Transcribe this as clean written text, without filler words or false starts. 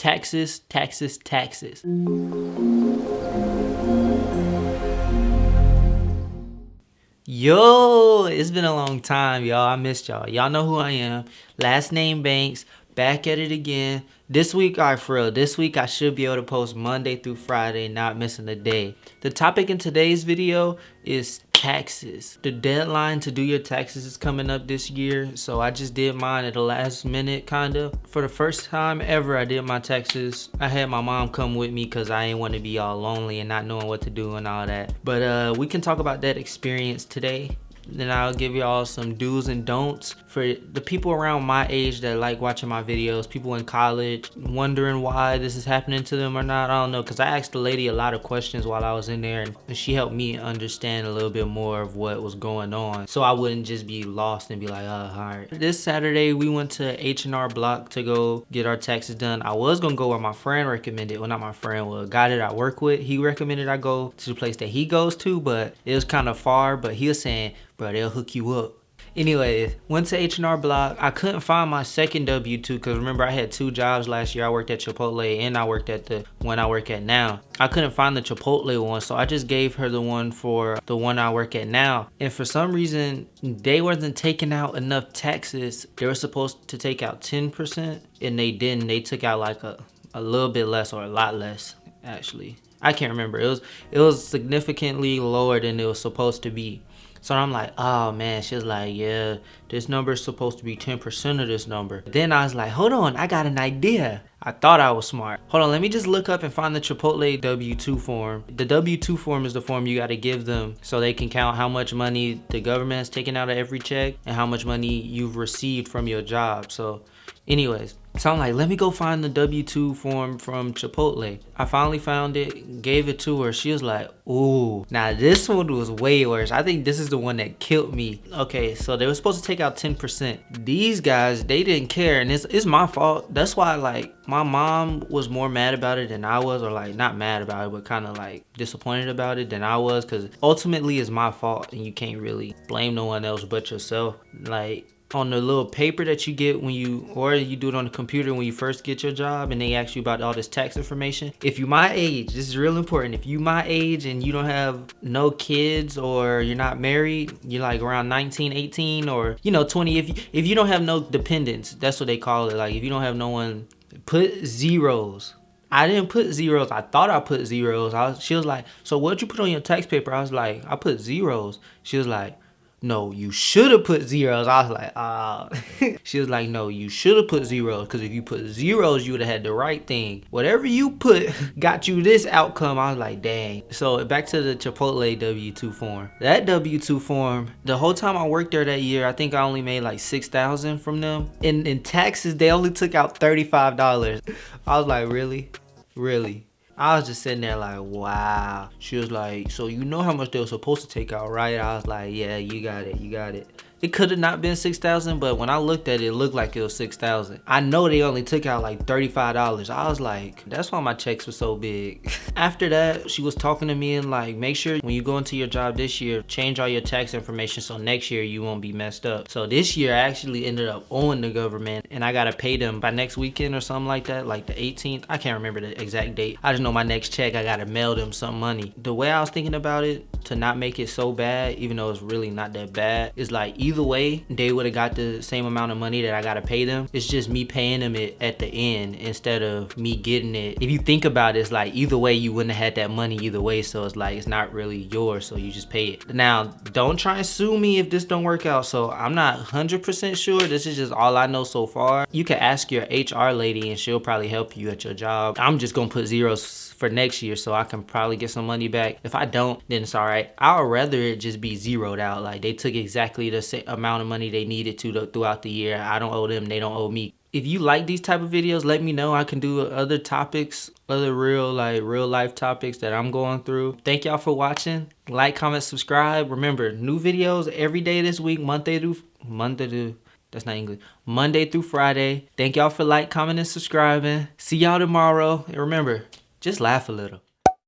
taxes, taxes, taxes. Yo, it's been a long time, y'all. I missed y'all. Y'all know who I am. LastNameBanks, back at it again. This week, all right, for real, this week I should be able to post Monday through Friday, not missing a day. The topic in today's video is taxes. The deadline to do your taxes is coming up this year, so I just did mine at the last minute, kind of. For the first time ever, I did my taxes. I had my mom come with me because I ain't want to be all lonely and not knowing what to do and all that. But we can talk about that experience today. Then I'll give y'all some do's and don'ts for the people around my age that like watching my videos, people in college, wondering why this is happening to them or not. I don't know, because I asked the lady a lot of questions while I was in there, and she helped me understand a little bit more of what was going on, so I wouldn't just be lost and be like, oh, all right. This Saturday, we went to H&R Block to go get our taxes done. I was going to go where my friend recommended. Well, not my friend, well, a guy that I work with, he recommended I go to the place that he goes to, but it was kind of far, but he was saying, bro, they'll hook you up. Anyways, went to H&R Block. I couldn't find my second W-2 because remember I had 2 jobs last year. I worked at Chipotle and I worked at the one I work at now. I couldn't find the Chipotle one, so I just gave her the one for the one I work at now. And for some reason, they wasn't taking out enough taxes. They were supposed to take out 10% and they didn't. They took out like a little bit less, or a lot less, actually. I can't remember. It was significantly lower than it was supposed to be. So I'm like, oh man, she was like, yeah, this number is supposed to be 10% of this number. Then I was like, hold on, I got an idea. I thought I was smart. Hold on, let me just look up and find the Chipotle W-2 form. The W-2 form is the form you gotta give them so they can count how much money the government has taken out of every check and how much money you've received from your job. So anyways, so I'm like, let me go find the W-2 form from Chipotle. I finally found it, gave it to her. She was like, ooh. Now this one was way worse. I think this is the one that killed me. Okay, so they were supposed to take out 10%. These guys, they didn't care, and it's my fault. That's why, like, my mom was more mad about it than I was, or like, not mad about it, but kind of like disappointed about it than I was, because ultimately it's my fault, and you can't really blame no one else but yourself. Like, on the little paper that you get when you, or you do it on the computer when you first get your job and they ask you about all this tax information. If you my age, this is real important. If you my age and you don't have no kids or you're not married, you're like around 19, 18 or 20. If you don't have no dependents, that's what they call it. Like if you don't have no one, put zeros. I didn't put zeros. I thought I put zeros. She was like, so what'd you put on your tax paper? I was like, I put zeros. She was like, no, you should have put zeros. I was like, ah. She was like, no, you should have put zeros, because if you put zeros, you would have had the right thing. Whatever you put got you this outcome. I was like, dang. So back to the Chipotle W-2 form. That W-2 form, the whole time I worked there that year, I think I only made like $6,000 from them. In taxes, they only took out $35. I was like, really? Really? I was just sitting there like, wow. She was like, so you know how much they were supposed to take out, right? I was like, yeah, you got it, you got it. It could have not been $6,000, but when I looked at it, it looked like it was $6,000. I know they only took out like $35. I was like, that's why my checks were so big. After that, she was talking to me and like, make sure when you go into your job this year, change all your tax information so next year you won't be messed up. So this year I actually ended up owing the government and I gotta pay them by next weekend or something like that, like the 18th. I can't remember the exact date. I just know my next check, I gotta mail them some money. The way I was thinking about it, to not make it so bad, even though it's really not that bad, is like either way, they would have got the same amount of money that I gotta pay them. It's just me paying them it at the end instead of me getting it. If you think about it, it's like either way, you wouldn't have had that money either way. So it's like, it's not really yours, so you just pay it. Now, don't try and sue me if this don't work out. So I'm not 100% sure. This is just all I know so far. You can ask your HR lady and she'll probably help you at your job. I'm just gonna put zeros for next year so I can probably get some money back. If I don't, then it's all right. I'd rather it just be zeroed out. Like they took exactly the same amount of money they needed to throughout the year. I don't owe them, they don't owe me. If you like these type of videos, let me know. I can do other topics, other real life topics that I'm going through. Thank y'all for watching. Like, comment, subscribe. Remember, new videos every day this week, Monday through Friday. Thank y'all for comment, and subscribing. See y'all tomorrow. And remember, just laugh a little.